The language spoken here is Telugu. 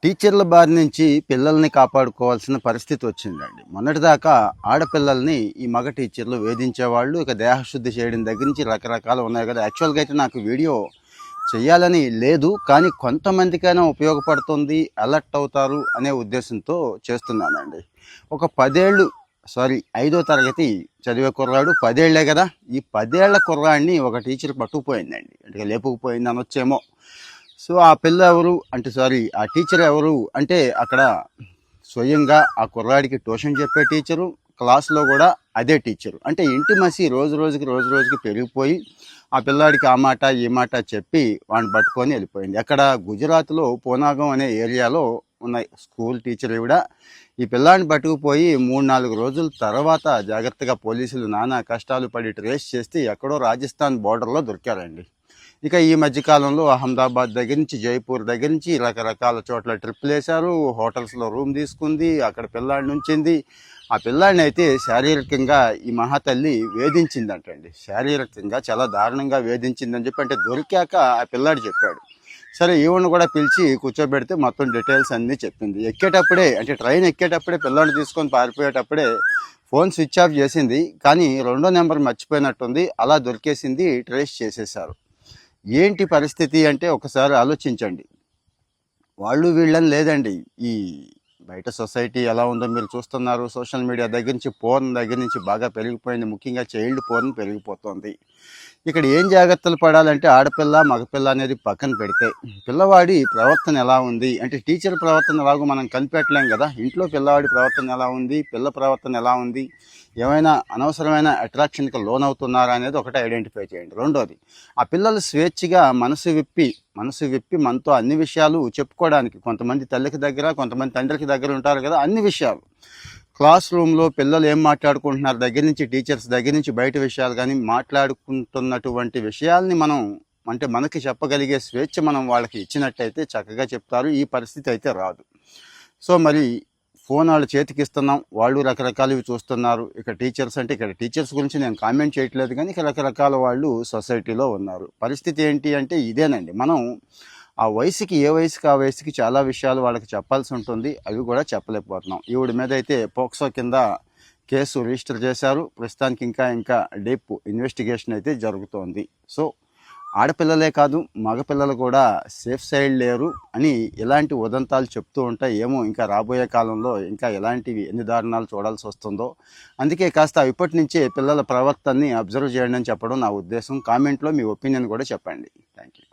టీచర్ల బారి నుంచి పిల్లల్ని కాపాడుకోవాల్సిన పరిస్థితి వచ్చిందండి. మొన్నటిదాకా ఆడపిల్లల్ని ఈ మగ టీచర్లు వేధించేవాళ్ళు, ఇక దేహశుద్ధి చేయడం దగ్గర నుంచి రకరకాలు ఉన్నాయి కదా. యాక్చువల్గా అయితే నాకు వీడియో చేయాలని లేదు, కానీ కొంతమందికైనా ఉపయోగపడుతుంది, అలర్ట్ అవుతారు అనే ఉద్దేశంతో చేస్తున్నానండి. ఒక 5వ తరగతి చదివే కుర్రాడు, 10 ఏళ్లే కదా. ఈ 10 ఏళ్ల కుర్రాడిని ఒక టీచర్ పట్టుకుపోయిందండి, అంటే లేపుకుపోయింది అనొచ్చేమో. సో ఆ పిల్ల ఎవరు అంటే ఆ టీచర్ ఎవరు అంటే అక్కడ స్వయంగా ఆ కుర్రాడికి ట్యూషన్ చెప్పే టీచరు, క్లాస్లో కూడా అదే టీచరు. అంటే ఇంటిమసి రోజు రోజుకి పెరిగిపోయి ఆ పిల్లాడికి ఆ మాట ఈ మాట చెప్పి వాడిని పట్టుకొని వెళ్ళిపోయింది. అక్కడ గుజరాత్లో పూనాగం అనే ఏరియాలో ఉన్న స్కూల్ టీచర్ ఈవిడ ఈ పిల్లాడిని పట్టుకుపోయి 3-4 రోజుల తర్వాత జాగ్రత్తగా పోలీసులు నానా కష్టాలు పడి ట్రేస్ చేస్తే ఎక్కడో రాజస్థాన్ బోర్డర్లో దొరికారండి. ఇక ఈ మధ్యకాలంలో అహ్మదాబాద్ దగ్గర నుంచి జైపూర్ దగ్గర నుంచి రకరకాల చోట్ల ట్రిప్లు వేశారు, హోటల్స్లో రూమ్ తీసుకుంది, అక్కడ పిల్లాడిని ఉంచింది. ఆ పిల్లాడిని అయితే శారీరకంగా ఈ మహాతల్లి వేధించిందంటండి. శారీరకంగా చాలా దారుణంగా వేధించిందని చెప్పి అంటే దొరికాక ఆ పిల్లాడు చెప్పాడు. సరే ఈవెన్ కూడా పిలిచి కూర్చోబెడితే మొత్తం డీటెయిల్స్ అన్నీ చెప్పింది. ఎక్కేటప్పుడే అంటే ట్రైన్ ఎక్కేటప్పుడే పిల్లాడిని తీసుకొని పారిపోయేటప్పుడే ఫోన్ స్విచ్ ఆఫ్ చేసింది, కానీ 2వ నెంబర్ మర్చిపోయినట్టుంది. అలా దొరికేసింది, ట్రేస్ చేసేశారు. ఏంటి పరిస్థితి అంటే ఒకసారి ఆలోచించండి. వాళ్ళు వీళ్ళని లేదండి, ఈ బయట సొసైటీ ఎలా ఉందో మీరు చూస్తున్నారు. సోషల్ మీడియా దగ్గర నుంచి, పోర్న్ దగ్గర నుంచి బాగా పెరిగిపోయింది. ముఖ్యంగా చైల్డ్ పోర్న్ పెరిగిపోతుంది. ఇక్కడ ఏం జాగ్రత్తలు పడాలంటే ఆడపిల్ల మగపిల్ల అనేది పక్కన పెడితే పిల్లవాడి ప్రవర్తన ఎలా ఉంది అంటే టీచర్ ప్రవర్తన ఎలాగో మనం కనిపెట్టలేం కదా. ఇంట్లో పిల్లవాడి ప్రవర్తన ఎలా ఉంది, పిల్ల ప్రవర్తన ఎలా ఉంది, ఏమైనా అనవసరమైన అట్రాక్షన్కి లోన్ అవుతున్నారా అనేది ఒకటి ఐడెంటిఫై చేయండి. రెండోది, ఆ పిల్లలు స్వేచ్ఛగా మనసు విప్పి మనతో అన్ని విషయాలు చెప్పుకోవడానికి, కొంతమంది తల్లికి దగ్గర కొంతమంది తండ్రికి దగ్గర ఉంటారు కదా, అన్ని విషయాలు క్లాస్ రూమ్లో పిల్లలు ఏం మాట్లాడుకుంటున్నారు దగ్గర నుంచి, టీచర్స్ దగ్గర నుంచి బయట విషయాలు కానీ మాట్లాడుకుంటున్నటువంటి విషయాల్ని మనం అంటే మనకి చెప్పగలిగే స్వేచ్ఛ మనం వాళ్ళకి ఇచ్చినట్టయితే చక్కగా చెప్తారు. ఈ పరిస్థితి అయితే రాదు. సో మరి ఫోన్ వాళ్ళ చేతికి ఇస్తున్నాం, వాళ్ళు రకరకాలవి చూస్తున్నారు. ఇక టీచర్స్ అంటే ఇక్కడ టీచర్స్ గురించి నేను కామెంట్ చేయట్లేదు, కానీ ఇక రకరకాల వాళ్ళు సొసైటీలో ఉన్నారు. పరిస్థితి ఏంటి అంటే ఇదేనండి. మనం ఆ వయసుకి, ఏ వయసుకి ఆ వయసుకి చాలా విషయాలు వాళ్ళకి చెప్పాల్సి ఉంటుంది, అవి కూడా చెప్పలేకపోతున్నాం. ఈవిడ మీద అయితే పోక్సో కింద కేసు రిజిస్టర్ చేశారు. ప్రస్తుతానికి ఇంకా డీప్ ఇన్వెస్టిగేషన్ అయితే జరుగుతోంది. సో ఆడపిల్లలే కాదు మగపిల్లలు కూడా సేఫ్ సైడ్ లేరు అని ఇలాంటి ఉదంతాలు చెప్తూ ఉంటాయి. ఏమో ఇంకా రాబోయే కాలంలో ఇంకా ఎలాంటివి ఎన్ని దారుణాలు చూడాల్సి వస్తుందో. అందుకే కాస్త ఇప్పటి నుంచే పిల్లల ప్రవర్తనని అబ్జర్వ్ చేయండి అని చెప్పడం నా ఉద్దేశం. కామెంట్లో మీ ఒపీనియన్ కూడా చెప్పండి. Thank you.